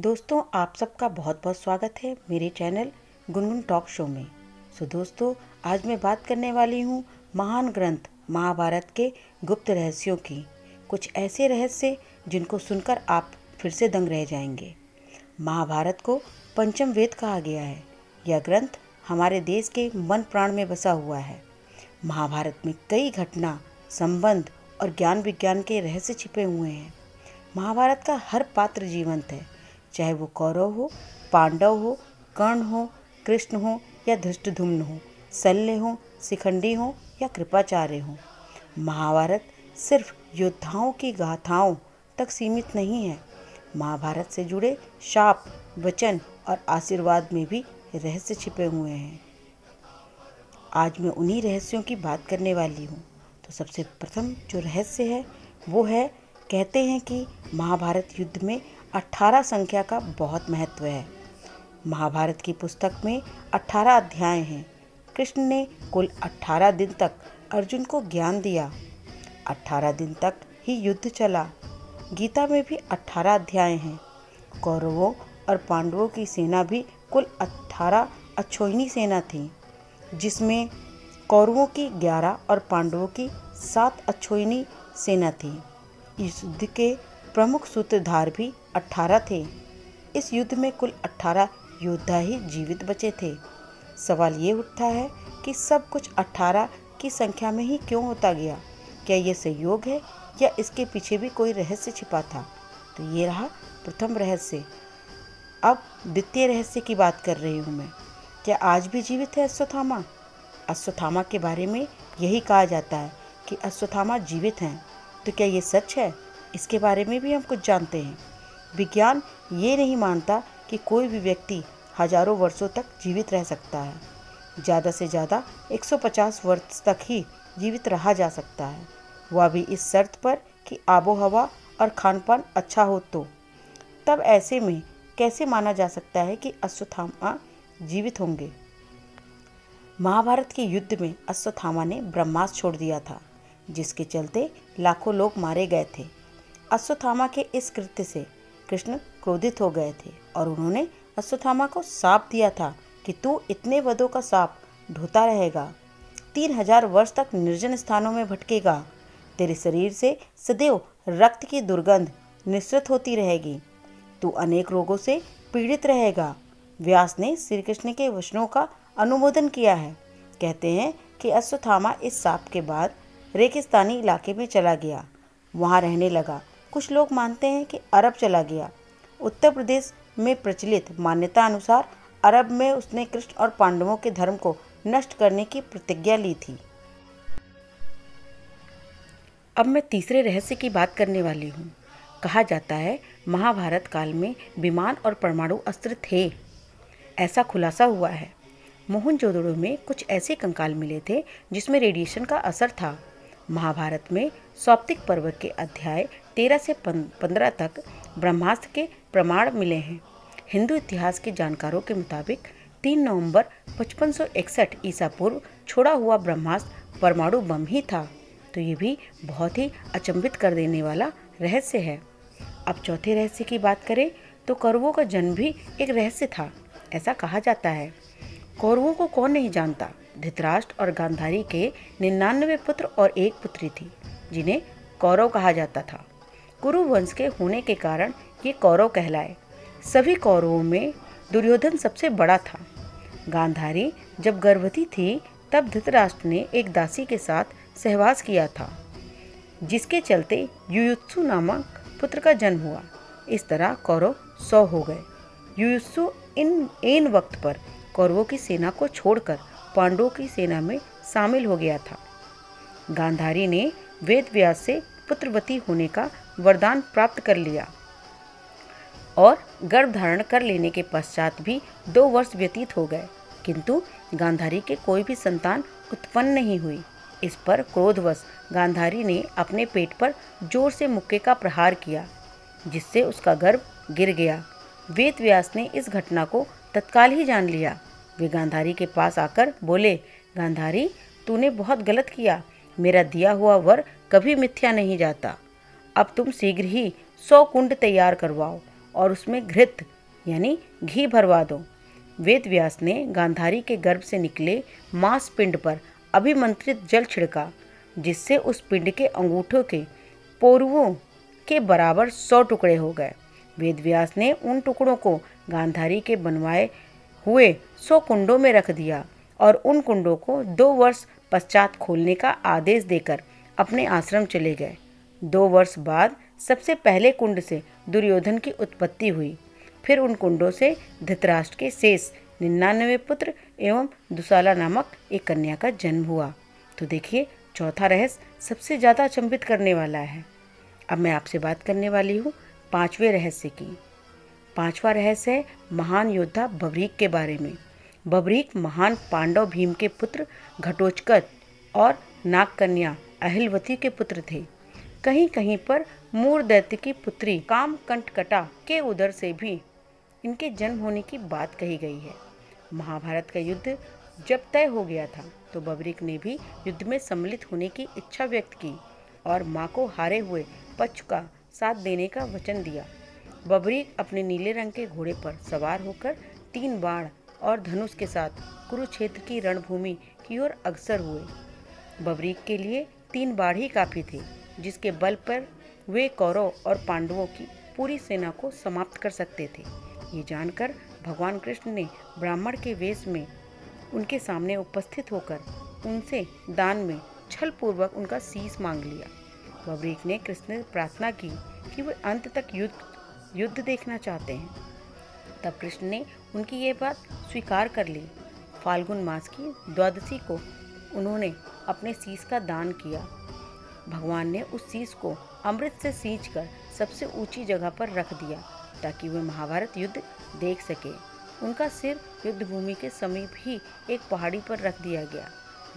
दोस्तों, आप सबका बहुत बहुत स्वागत है मेरे चैनल गुनगुन टॉक शो में। दोस्तों, आज मैं बात करने वाली हूँ महान ग्रंथ महाभारत के गुप्त रहस्यों की। कुछ ऐसे रहस्य जिनको सुनकर आप फिर से दंग रह जाएंगे। महाभारत को पंचम वेद कहा गया है। यह ग्रंथ हमारे देश के मन प्राण में बसा हुआ है। महाभारत में कई घटना, संबंध और ज्ञान विज्ञान के रहस्य छिपे हुए हैं। महाभारत का हर पात्र जीवंत है, चाहे वो कौरव हो, पांडव हो, कर्ण हो, कृष्ण हो या धृष्टद्युम्न हो, शल्य हो, शिखंडी हो या कृपाचार्य हो। महाभारत सिर्फ योद्धाओं की गाथाओं तक सीमित नहीं है। महाभारत से जुड़े शाप, वचन और आशीर्वाद में भी रहस्य छिपे हुए हैं। आज मैं उन्हीं रहस्यों की बात करने वाली हूँ। तो सबसे प्रथम जो रहस्य है वो है, कहते हैं कि महाभारत युद्ध में 18 संख्या का बहुत महत्व है। महाभारत की पुस्तक में 18 अध्याय हैं। कृष्ण ने कुल 18 दिन तक अर्जुन को ज्ञान दिया। 18 दिन तक ही युद्ध चला। गीता में भी 18 अध्याय हैं। कौरवों और पांडवों की सेना भी कुल 18 अक्षौहिणी सेना थी, जिसमें कौरवों की 11 और पांडवों की 7 अक्षौहिणी सेना थी। इस युद्ध के प्रमुख सूत्रधार भी 18 थे। इस युद्ध में कुल 18 योद्धा ही जीवित बचे थे। सवाल ये उठता है कि सब कुछ 18 की संख्या में ही क्यों होता गया? क्या ये संयोग है या इसके पीछे भी कोई रहस्य छिपा था? तो ये रहा प्रथम रहस्य। अब द्वितीय रहस्य की बात कर रही हूँ मैं। क्या आज भी जीवित है अश्वत्थामा? अश्वत्थामा के बारे में यही कहा जाता है कि अश्वत्थामा जीवित हैं। तो क्या ये सच है? इसके बारे में भी हम कुछ जानते हैं। विज्ञान ये नहीं मानता कि कोई भी व्यक्ति हजारों वर्षों तक जीवित रह सकता है। ज़्यादा से ज़्यादा 150 वर्ष तक ही जीवित रहा जा सकता है, वह भी इस शर्त पर कि आबो हवा और खान पान अच्छा हो। तो तब ऐसे में कैसे माना जा सकता है कि अश्वत्थामा जीवित होंगे? महाभारत के युद्ध में अश्वत्थामा ने ब्रह्मास्त्र छोड़ दिया था, जिसके चलते लाखों लोग मारे गए थे। अश्वत्थामा के इस कृत्य से कृष्ण क्रोधित हो गए थे और उन्होंने अश्वत्थामा को शाप दिया था कि तू इतने वधों का शाप ढोता रहेगा, 3000 वर्ष तक निर्जन स्थानों में भटकेगा, तेरे शरीर से सदैव रक्त की दुर्गंध निसृत होती रहेगी, तू अनेक रोगों से पीड़ित रहेगा। व्यास ने श्री कृष्ण के वचनों का अनुमोदन किया है। कहते हैं कि अश्वत्थामा इस शाप के बाद रेगिस्तानी इलाके में चला गया, वहाँ रहने लगा। कुछ लोग मानते हैं कि अरब चला गया। उत्तर प्रदेश में प्रचलित मान्यता अनुसार अरब में उसने कृष्ण और पांडवों के धर्म को नष्ट करने की प्रतिज्ञा ली थी। अब मैं तीसरे रहस्य की बात करने वाली हूँ। कहा जाता है महाभारत काल में विमान और परमाणु अस्त्र थे। ऐसा खुलासा हुआ है। मोहनजोदड़ो में कुछ ऐसे कंकाल मिले थे जिसमें रेडिएशन का असर था। महाभारत में सौप्तिक पर्व के अध्याय 13 से 15 तक ब्रह्मास्त्र के प्रमाण मिले हैं। हिंदू इतिहास के जानकारों के मुताबिक 3 नवंबर 5561 ईसा पूर्व छोड़ा हुआ ब्रह्मास्त्र परमाणु बम ही था। तो ये भी बहुत ही अचंभित कर देने वाला रहस्य है। अब चौथे रहस्य की बात करें तो कौरवों का जन्म भी एक रहस्य था। ऐसा कहा जाता है। कौरवों को कौन नहीं जानता? धृतराष्ट्र और गांधारी के 99 पुत्र और एक पुत्री थी, जिन्हें कौरव कहा जाता था। कुरु वंश के होने के कारण ये कौरव कहलाए। सभी कौरवों में दुर्योधन सबसे बड़ा था। गांधारी जब गर्भवती थी तब धृतराष्ट्र ने एक दासी के साथ सहवास किया था, जिसके चलते युयुत्सु नामक पुत्र का जन्म हुआ। इस तरह कौरव 100 हो गए। युयुत्सु इन वक्त पर कौरवों की सेना को छोड़कर पांडवों की सेना में शामिल हो गया था। गांधारी ने वेद व्यास से पुत्रवती होने का वरदान प्राप्त कर लिया और गर्भ धारण कर लेने के पश्चात भी 2 वर्ष व्यतीत हो गए, किंतु गांधारी के कोई भी संतान उत्पन्न नहीं हुई। इस पर क्रोधवश गांधारी ने अपने पेट पर जोर से मुक्के का प्रहार किया, जिससे उसका गर्भ गिर गया। वेद व्यास ने इस घटना को तत्काल ही जान लिया। वे गांधारी के पास आकर बोले, गांधारी, तूने बहुत गलत किया। मेरा दिया हुआ वर कभी मिथ्या नहीं जाता। अब तुम शीघ्र ही 100 कुंड तैयार करवाओ और उसमें घृत, यानी घी भरवा दो। वेद व्यास ने गांधारी के गर्भ से निकले मांस पिंड पर अभिमंत्रित जल छिड़का, जिससे उस पिंड के अंगूठों के पोरुओं के बराबर 100 टुकड़े हो गए। वेद व्यास ने उन टुकड़ों को गांधारी के बनवाए हुए 100 कुंडों में रख दिया और उन कुंडों को 2 वर्ष पश्चात खोलने का आदेश देकर अपने आश्रम चले गए। 2 वर्ष बाद सबसे पहले कुंड से दुर्योधन की उत्पत्ति हुई। फिर उन कुंडों से धृतराष्ट्र के शेष 99 पुत्र एवं दुशाला नामक एक कन्या का जन्म हुआ। तो देखिए, चौथा रहस्य सबसे ज़्यादा अचंभित करने वाला है। अब मैं आपसे बात करने वाली हूँ 5वें रहस्य की। 5वां रहस्य है महान योद्धा बभरीक के बारे में। बभरीक महान पांडव भीम के पुत्र घटोत्कच और नागकन्या अहिलवती के पुत्र थे। कहीं कहीं पर मूर दैत्य की पुत्री कामकंटकटा के उदर से भी इनके जन्म होने की बात कही गई है। महाभारत का युद्ध जब तय हो गया था तो बभरीक ने भी युद्ध में सम्मिलित होने की इच्छा व्यक्त की और मां को हारे हुए पक्ष का साथ देने का वचन दिया। बभरीक अपने नीले रंग के घोड़े पर सवार होकर 3 बाण और धनुष के साथ कुरुक्षेत्र की रणभूमि की ओर अग्रसर हुए। बभरीक के लिए 3 बाण ही काफी थे, जिसके बल पर वे कौरव और पांडवों की पूरी सेना को समाप्त कर सकते थे। ये जानकर भगवान कृष्ण ने ब्राह्मण के वेश में उनके सामने उपस्थित होकर उनसे दान में छल पूर्वक उनका शीश मांग लिया। बभरीक ने कृष्ण से प्रार्थना की कि वे अंत तक युद्ध देखना चाहते हैं। तब कृष्ण ने उनकी ये बात स्वीकार कर ली। फाल्गुन मास की द्वादशी को उन्होंने अपने शीश का दान किया। भगवान ने उस शीश को अमृत से सींचकर सबसे ऊंची जगह पर रख दिया ताकि वे महाभारत युद्ध देख सके। उनका सिर युद्ध भूमि के समीप ही एक पहाड़ी पर रख दिया गया,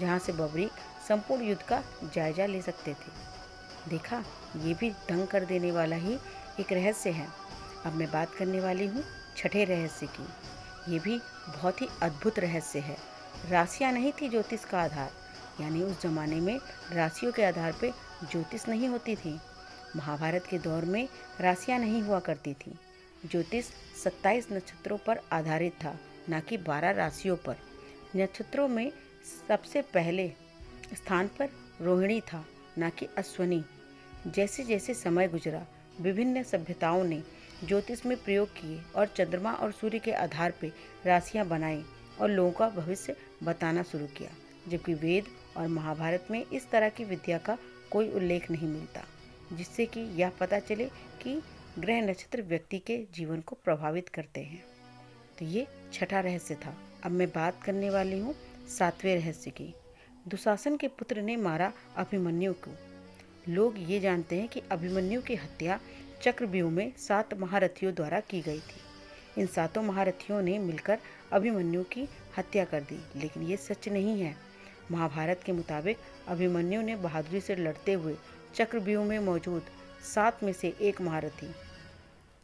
जहां से बभरीक संपूर्ण युद्ध का जायजा ले सकते थे। देखा, ये भी दंग कर देने वाला ही एक रहस्य है। अब मैं बात करने वाली हूँ 6ठे रहस्य की। ये भी बहुत ही अद्भुत रहस्य है। राशियाँ नहीं थी ज्योतिष का आधार, यानी उस जमाने में राशियों के आधार पे ज्योतिष नहीं होती थी। महाभारत के दौर में राशियाँ नहीं हुआ करती थी। ज्योतिष 27 नक्षत्रों पर आधारित था, ना कि 12 राशियों पर। नक्षत्रों में सबसे पहले स्थान पर रोहिणी था, ना कि अश्विनी। जैसे जैसे समय गुजरा, विभिन्न सभ्यताओं ने ज्योतिष में प्रयोग किए और चंद्रमा और सूर्य के आधार पर राशियां बनाई और लोगों का भविष्य बताना शुरू किया, जबकि वेद और महाभारत में इस तरह की विद्या का कोई उल्लेख नहीं मिलता, जिससे कि यह पता चले कि ग्रह नक्षत्र व्यक्ति के जीवन को प्रभावित करते हैं। तो ये 6ठा रहस्य था। अब मैं बात करने वाली हूँ 7वें रहस्य की। दुशासन के पुत्र ने मारा अभिमन्यु को। लोग ये जानते हैं कि अभिमन्यु की हत्या चक्रव्यूह में 7 महारथियों द्वारा की गई थी। इन 7 महारथियों ने मिलकर अभिमन्यु की हत्या कर दी, लेकिन ये सच नहीं है। महाभारत के मुताबिक अभिमन्यु ने बहादुरी से लड़ते हुए चक्रव्यूह में मौजूद 7 में से एक महारथी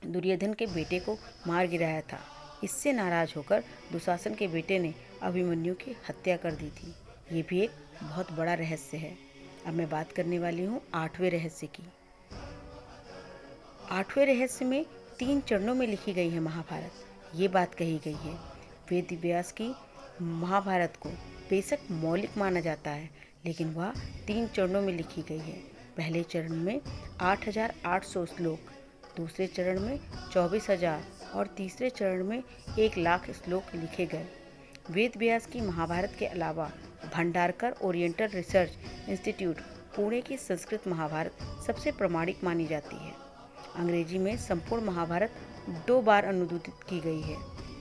दुर्योधन के बेटे को मार गिराया था। इससे नाराज होकर दुशासन के बेटे ने अभिमन्यु की हत्या कर दी थी। ये भी एक बहुत बड़ा रहस्य है। अब मैं बात करने वाली हूँ 8वें रहस्य की। 8वें रहस्य में 3 चरणों में लिखी गई है महाभारत। ये बात कही गई है, वेद व्यास की महाभारत को बेशक मौलिक माना जाता है, लेकिन वह 3 चरणों में लिखी गई है। पहले चरण में 8800 श्लोक, दूसरे चरण में 24,000 और तीसरे चरण में 1,00,000 श्लोक लिखे गए। वेद व्यास की महाभारत के अलावा Bhandarkar oriental research institute Pune की संस्कृत महाभारत सबसे प्रामाणिक मानी जाती है। अंग्रेजी में संपूर्ण महाभारत 2 बार अनुवादित की गई है।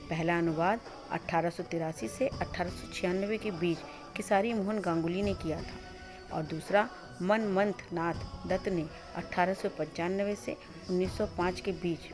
पहला अनुवाद 1883 से 1896 के बीच किसारी मोहन गांगुली ने किया था और दूसरा मनमंथ नाथ दत्त ने 1895 से 1905 के बीच।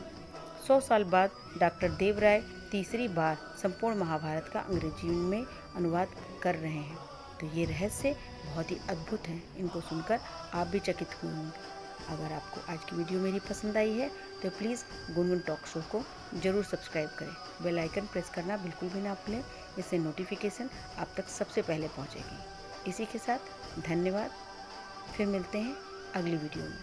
100 साल बाद डॉक्टर देव राय तीसरी बार संपूर्ण महाभारत का अंग्रेजी में अनुवाद कर रहे हैं। तो ये रहस्य बहुत ही अद्भुत हैं। इनको सुनकर आप भी चकित हुए होंगे। अगर आपको आज की वीडियो मेरी पसंद आई है तो प्लीज़ गुनगुन टॉक शो को ज़रूर सब्सक्राइब करें। बेल आइकन प्रेस करना बिल्कुल भी ना भूलें, इससे नोटिफिकेशन आप तक सबसे पहले पहुंचेगी। इसी के साथ धन्यवाद। फिर मिलते हैं अगली वीडियो में।